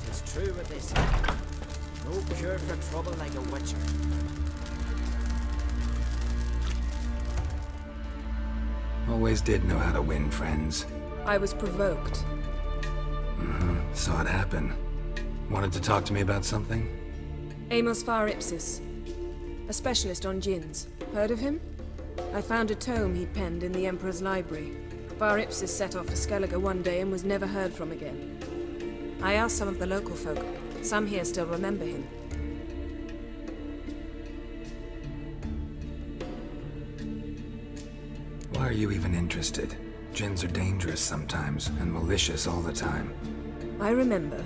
It's true what they say. No cure for trouble like a witcher. Always did know how to win friends. I was provoked. Saw it happen. Wanted to talk to me about something? Amos Far Ipsis, a specialist on djinns. Heard of him? I found a tome he'd penned in the Emperor's library. Far Ipsis set off for Skellige one day and was never heard from again. I asked some of the local folk. Some here still remember him. Why are you even interested? Djinns are dangerous sometimes, and malicious all the time. I remember.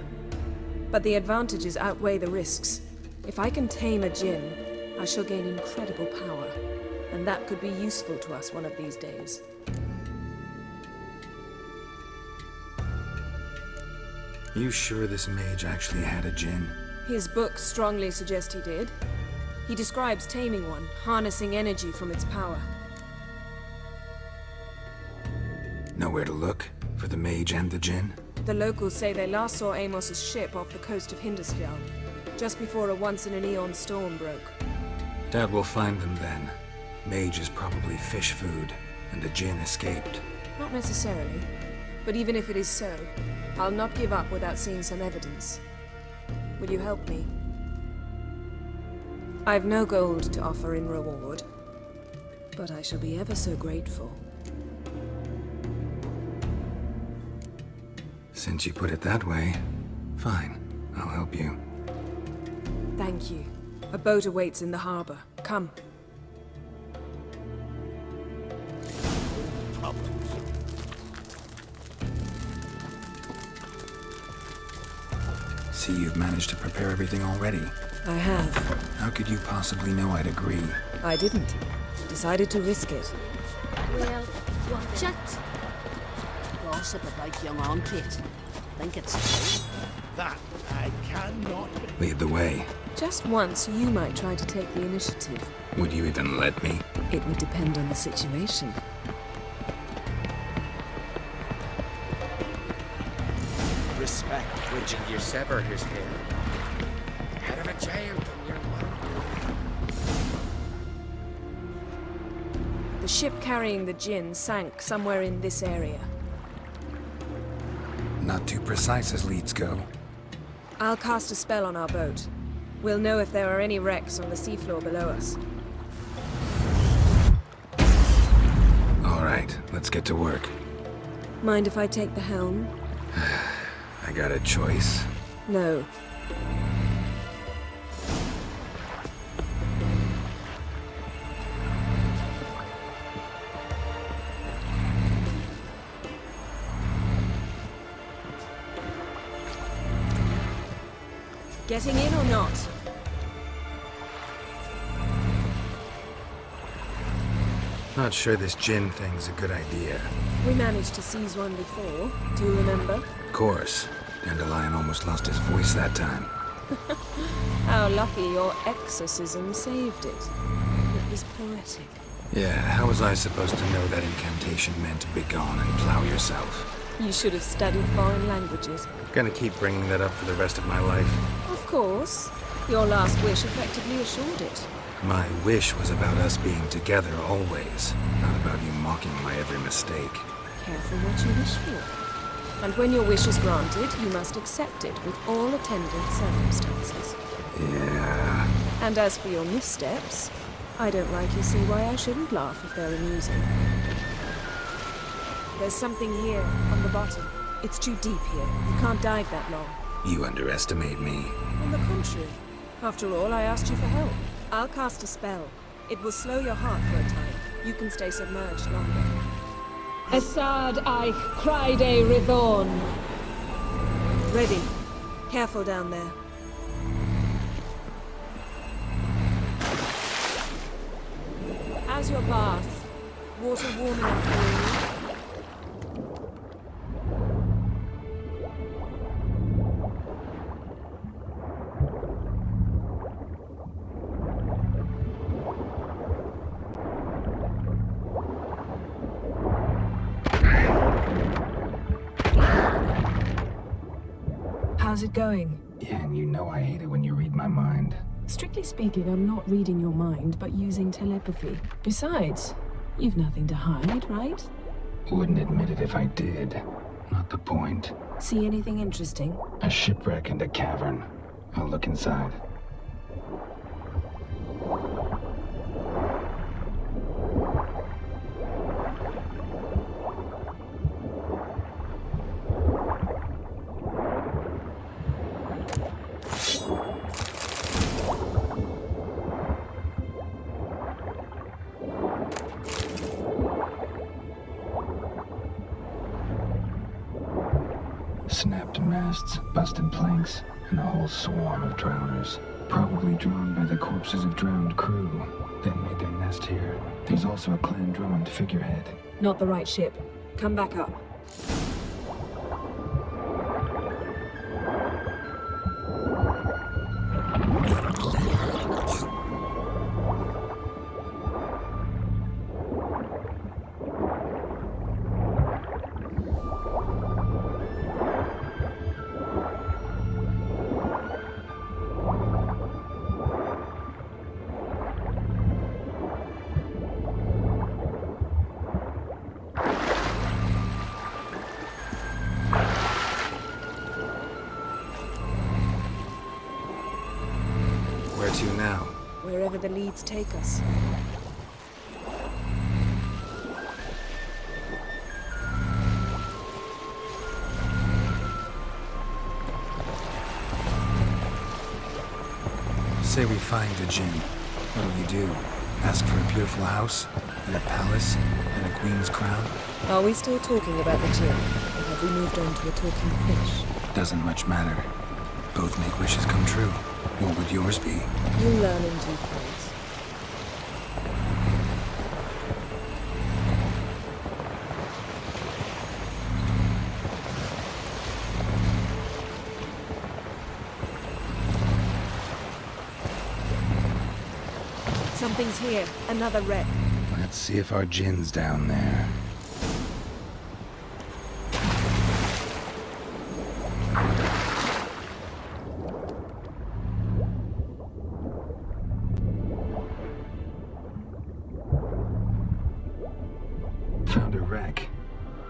But the advantages outweigh the risks. If I can tame a djinn, I shall gain incredible power. And that could be useful to us one of these days. You sure this mage actually had a djinn? His books strongly suggest he did. He describes taming one, harnessing energy from its power. Nowhere to look? For the mage and the djinn? The locals say they last saw Amos's ship off the coast of Hindisfjall, just before a once-in-an-eon storm broke. Doubt we'll find them then. Mage is probably fish food, and the djinn escaped. Not necessarily. But even if it is so, I'll not give up without seeing some evidence. Will you help me? I've no gold to offer in reward, but I shall be ever so grateful. Since you put it that way, fine. I'll help you. Thank you. A boat awaits in the harbor. Come. See, you've managed to prepare everything already. I have. How could you possibly know I'd agree? I didn't. Decided to risk it. Well, watch it. Gossip about young Ancrate. Think it's true. That I cannot. Lead the way. Just once, you might try to take the initiative. Would you even let me? It would depend on the situation. Respect. Would you sever his hair? Head of a giant on your mind. The ship carrying the djinn sank somewhere in this area. Not too precise as leads go. I'll cast a spell on our boat. We'll know if there are any wrecks on the seafloor below us. All right, let's get to work. Mind if I take the helm? I got a choice. No. Getting in or not? Not sure this djinn thing's a good idea. We managed to seize one before. Do you remember? Of course. Dandelion almost lost his voice that time. How lucky your exorcism saved it. It was poetic. Yeah, how was I supposed to know that incantation meant begone and plow yourself? You should have studied foreign languages. Gonna keep bringing that up for the rest of my life. Of course. Your last wish effectively assured it. My wish was about us being together always, not about you mocking my every mistake. Careful what you wish for. And when your wish is granted, you must accept it with all attendant circumstances. Yeah. And as for your missteps, I don't rightly see why I shouldn't laugh if they're amusing. There's something here, on the bottom. It's too deep here. You can't dive that long. You underestimate me. On the contrary. After all, I asked you for help. I'll cast a spell. It will slow your heart for a time. You can stay submerged longer. Assad Eich Cryde Rithorn. Ready. Careful down there. How's your bath? Water warm enough for you? How's it going? Yeah, and you know I hate it when you read my mind. Strictly speaking, I'm not reading your mind, but using telepathy. Besides, you've nothing to hide, right? Wouldn't admit it if I did. Not the point. See anything interesting? A shipwreck and a cavern. I'll look inside. Snapped masts, busted planks, and a whole swarm of drowners. Probably drawn by the corpses of drowned crew, then made their nest here. There's also a Clan Drummond figurehead. Not the right ship. Come back up. Where to now? Wherever the leads take us. Say we find a Jinn. What'll you do? Ask for a beautiful house? And a palace? And a queen's crown? Are we still talking about the Jinn? Or have we moved on to a talking fish? Doesn't much matter. Both make wishes come true. What would yours be? You'll learn in due course. Something's here. Another wreck. Let's see if our Jinn's down there. Found a wreck.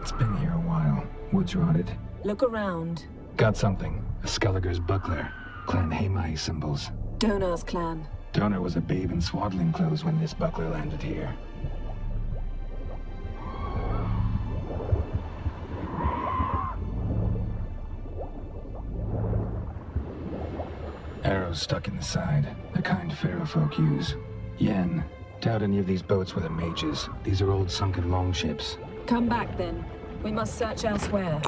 It's been here a while. Wood's rotted. Look around. Got something. A Skelliger's buckler. Clan Hamai symbols. Donar's clan. Donar was a babe in swaddling clothes when this buckler landed here. Arrows stuck in the side, the kind pharaoh folk use. Yen, doubt any of these boats were the mages. These are old sunken longships. Come back then. We must search elsewhere.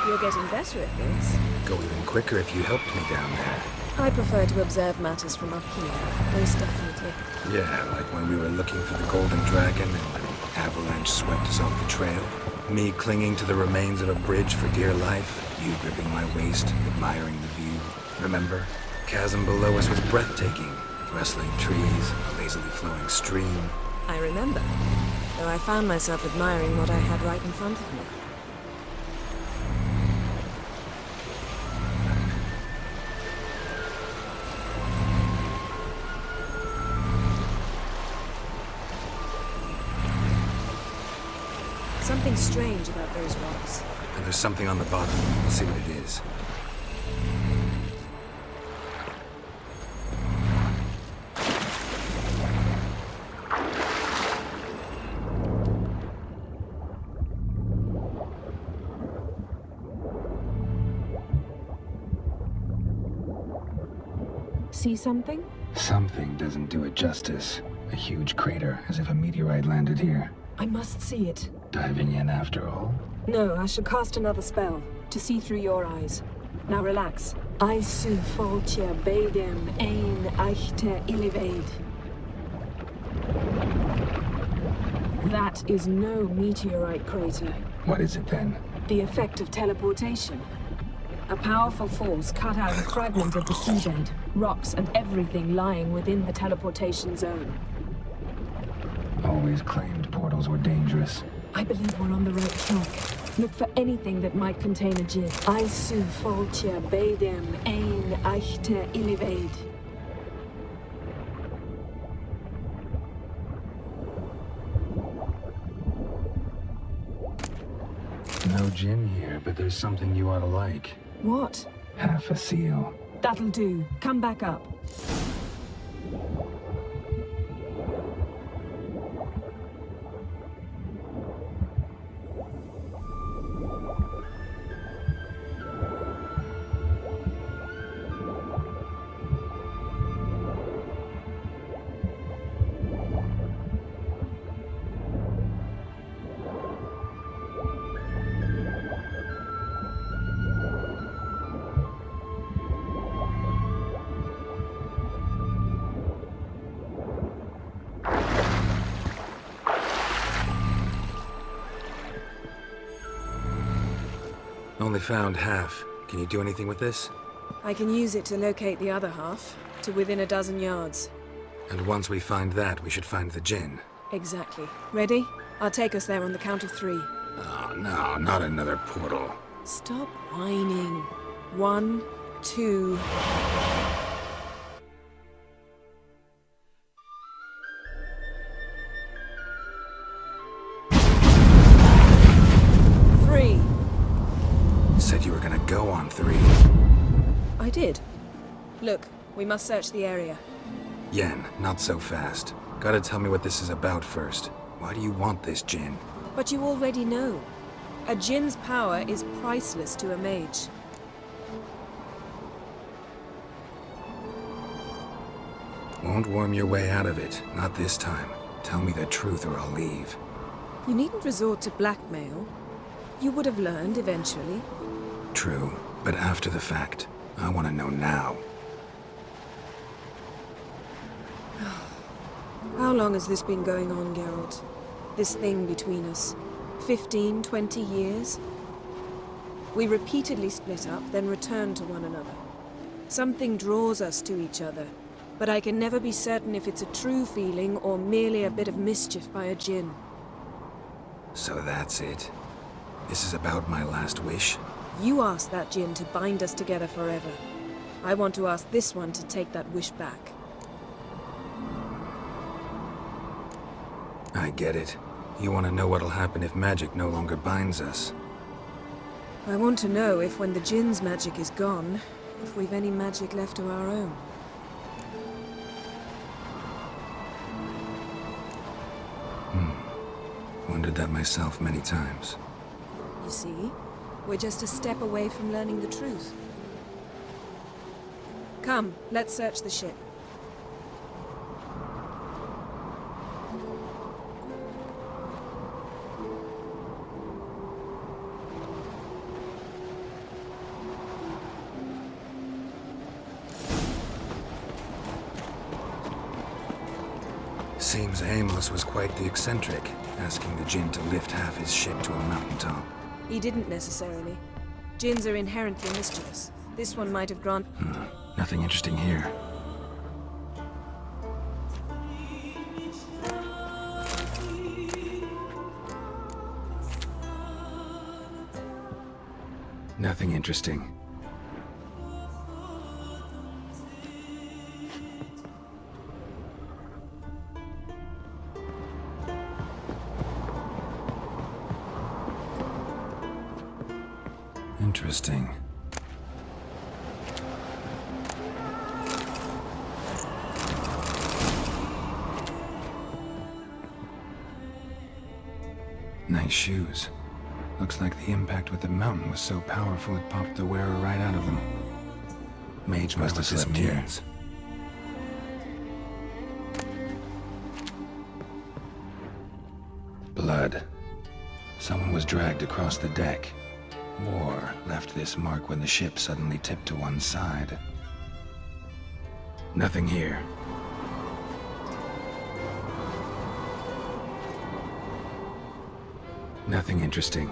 You're getting better at this. Go even quicker if you helped me down there. I prefer to observe matters from up here, most definitely. Yeah, like when we were looking for the Golden Dragon and an avalanche swept us off the trail. Me clinging to the remains of a bridge for dear life. You gripping my waist, admiring the view. Remember? Chasm below us was breathtaking. Rustling trees, a lazily flowing stream. I remember, though I found myself admiring what I had right in front of me. Something strange about those rocks. And there's something on the bottom. We'll see what it is. See something? Something doesn't do it justice. A huge crater, as if a meteorite landed here. I must see it. Diving in after all? No, I should cast another spell to see through your eyes. Now relax. I su foltia beidem ein eichte illivaid. That is no meteorite crater. What is it then? The effect of teleportation. A powerful force cut out a fragment of the seabed, rocks and everything lying within the teleportation zone. Always claimed portals were dangerous. I believe we're on the right track. Look for anything that might contain a djinn. I su foltia beidem ein eichte illivaid. No gin here, but there's something you ought to like. What? Half a seal. That'll do. Come back up. Only found half. Can you do anything with this? I can use it to locate the other half, to within a dozen yards. And once we find that, we should find the gin. Exactly. Ready? I'll take us there on the count of 3. Oh, no, not another portal. Stop whining. 1, 2... Said you were gonna go on 3. I did. Look, we must search the area. Yen, not so fast. Gotta tell me what this is about first. Why do you want this gin? But you already know. A djinn's power is priceless to a mage. Won't worm your way out of it. Not this time. Tell me the truth or I'll leave. You needn't resort to blackmail. You would have learned eventually. True, but after the fact. I want to know now. How long has this been going on, Geralt? This thing between us? 15, 20 years? We repeatedly split up, then returned to one another. Something draws us to each other, but I can never be certain if it's a true feeling or merely a bit of mischief by a djinn. So that's it. This is about my last wish? You asked that djinn to bind us together forever. I want to ask this one to take that wish back. I get it. You want to know what'll happen if magic no longer binds us. I want to know if when the djinn's magic is gone, if we've any magic left of our own. Wondered that myself many times. You see? We're just a step away from learning the truth. Come, let's search the ship. Seems Amos was quite the eccentric, asking the djinn to lift half his ship to a mountaintop. He didn't necessarily. Djinns are inherently mischievous. This one might have granted... Nothing interesting here. Nothing interesting. Interesting. Nice shoes. Looks like the impact with the mountain was so powerful it popped the wearer right out of them. Mage must have slept here. Blood. Someone was dragged across the deck. War left this mark when the ship suddenly tipped to one side. Nothing here. Nothing interesting.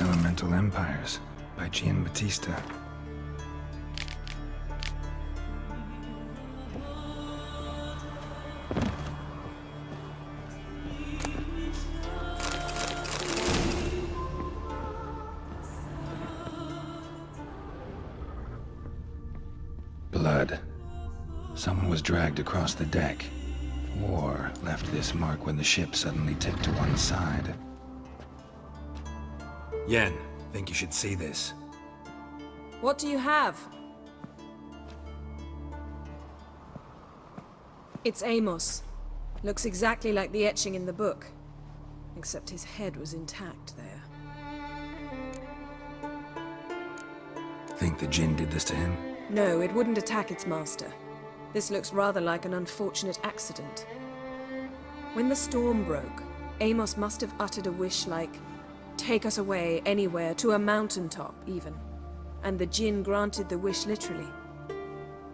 Elemental Empires by Giambattista. Blood. Someone was dragged across the deck. War left this mark when the ship suddenly tipped to one side. Yen, think you should see this. What do you have? It's Amos. Looks exactly like the etching in the book. Except his head was intact there. Think the Jinn did this to him? No, it wouldn't attack its master. This looks rather like an unfortunate accident. When the storm broke, Amos must have uttered a wish like, "Take us away, anywhere, to a mountaintop, even." And the Jinn granted the wish literally.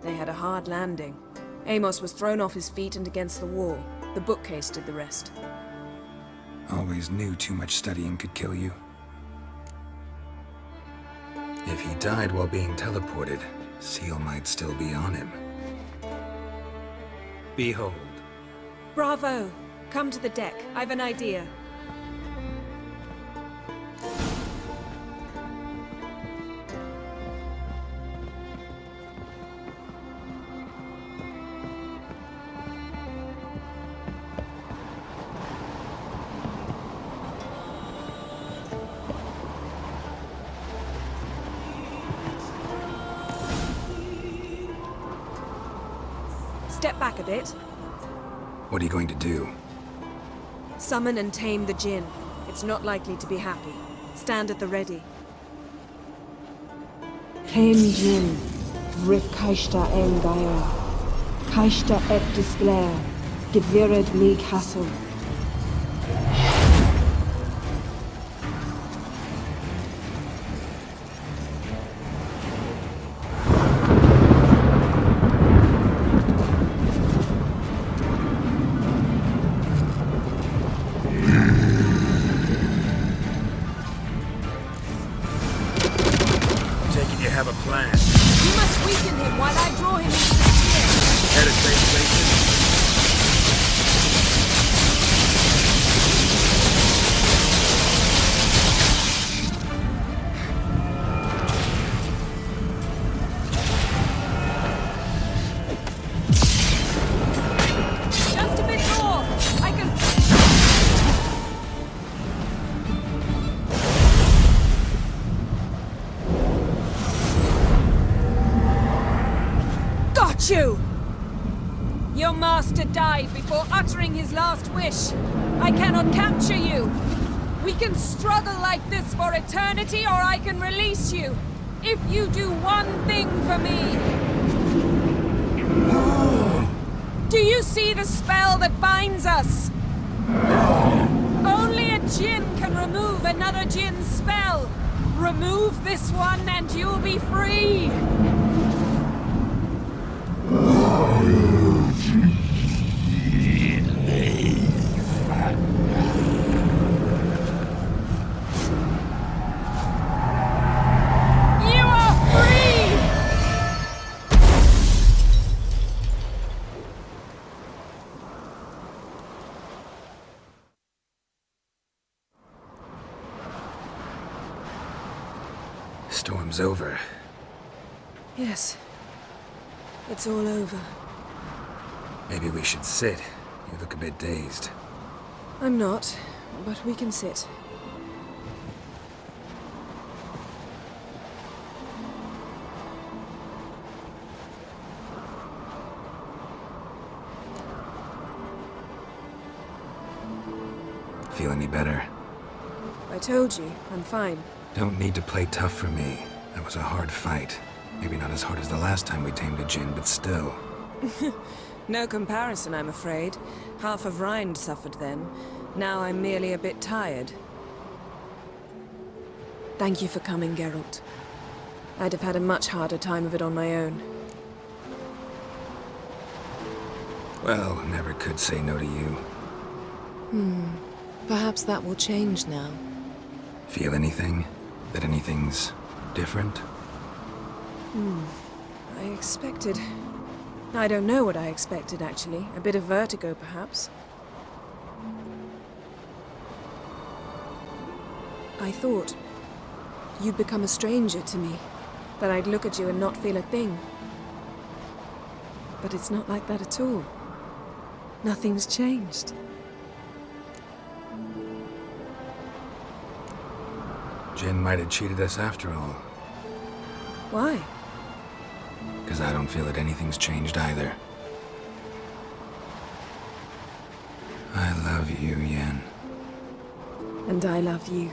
They had a hard landing. Amos was thrown off his feet and against the wall. The bookcase did the rest. Always knew too much studying could kill you. If he died while being teleported, Seal might still be on him. Behold. Bravo! Come to the deck. I've an idea. Step back a bit. What are you going to do? Summon and tame the Jinn. It's not likely to be happy. Stand at the ready. Came Jin, Rif Kaishta Engaya, Kaishta et Disglair, Gevired League Hassel. You have a plan. You must weaken him while I draw him into the sphere. Head of Great Places. Just a bit more. I can... Got you! Your master died before uttering his last wish. I cannot capture you. We can struggle like this for eternity, or I can release you. If you do one thing for me. Do you see the spell that binds us? Only a Jinn can remove another Jinn's spell. Remove this one and you'll be free. You are free! Storm's over. Yes. It's all over. Maybe we should sit. You look a bit dazed. I'm not, but we can sit. Feel any better? I told you, I'm fine. Don't need to play tough for me. That was a hard fight. Maybe not as hard as the last time we tamed a djinn, but still. No comparison, I'm afraid. Half of Rind suffered then. Now I'm merely a bit tired. Thank you for coming, Geralt. I'd have had a much harder time of it on my own. Well, I never could say no to you. Perhaps that will change now. Feel anything? That anything's different? I expected... I don't know what I expected, actually. A bit of vertigo, perhaps. I thought you'd become a stranger to me. That I'd look at you and not feel a thing. But it's not like that at all. Nothing's changed. Jinn might have cheated us after all. Why? Because I don't feel that anything's changed either. I love you, Yen. And I love you.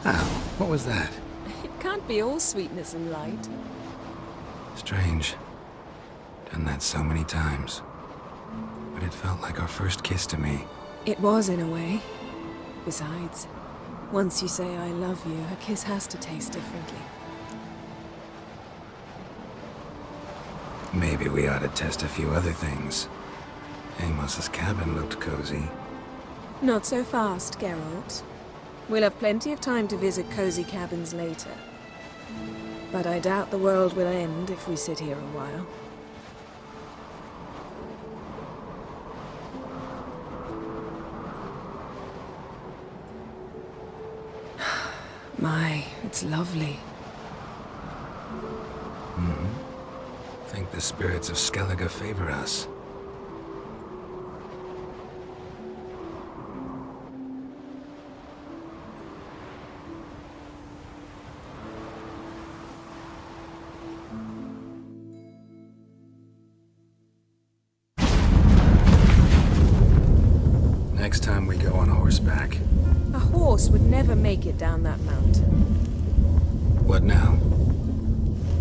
Ow, what was that? It can't be all sweetness and light. Strange. Done that so many times. But it felt like our first kiss to me. It was, in a way. Besides, once you say I love you, a kiss has to taste differently. Maybe we ought to test a few other things. Amos's cabin looked cozy. Not so fast, Geralt. We'll have plenty of time to visit cozy cabins later. But I doubt the world will end if we sit here a while. My, it's lovely. Think the spirits of Skellige favor us. Next time we go on horseback. A horse would never make it down that mountain. What now?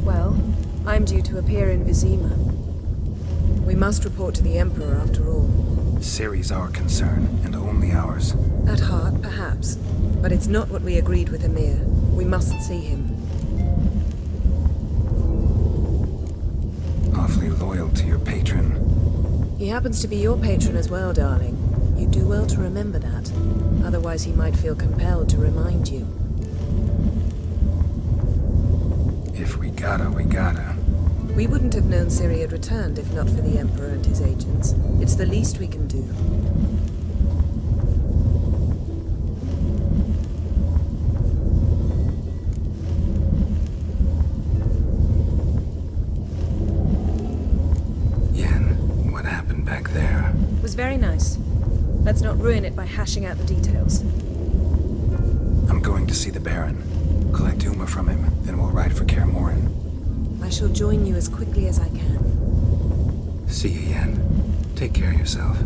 Well, I'm due to appear in Vizima. We must report to the Emperor after all. Ciri's our concern, and only ours. At heart, perhaps. But it's not what we agreed with Emir. We must see him. Awfully loyal to your patron. He happens to be your patron as well, darling. You do well to remember that. Otherwise he might feel compelled to remind you. If we gotta, we gotta. We wouldn't have known Ciri had returned if not for the Emperor and his agents. It's the least we can do. Yen, what happened back there? It was very nice. Let's not ruin it by hashing out the details. I'm going to see the Baron. Collect Uma from him, then we'll ride for Kaer Morhen. I shall join you as quickly as I can. See you, Yen. Take care of yourself.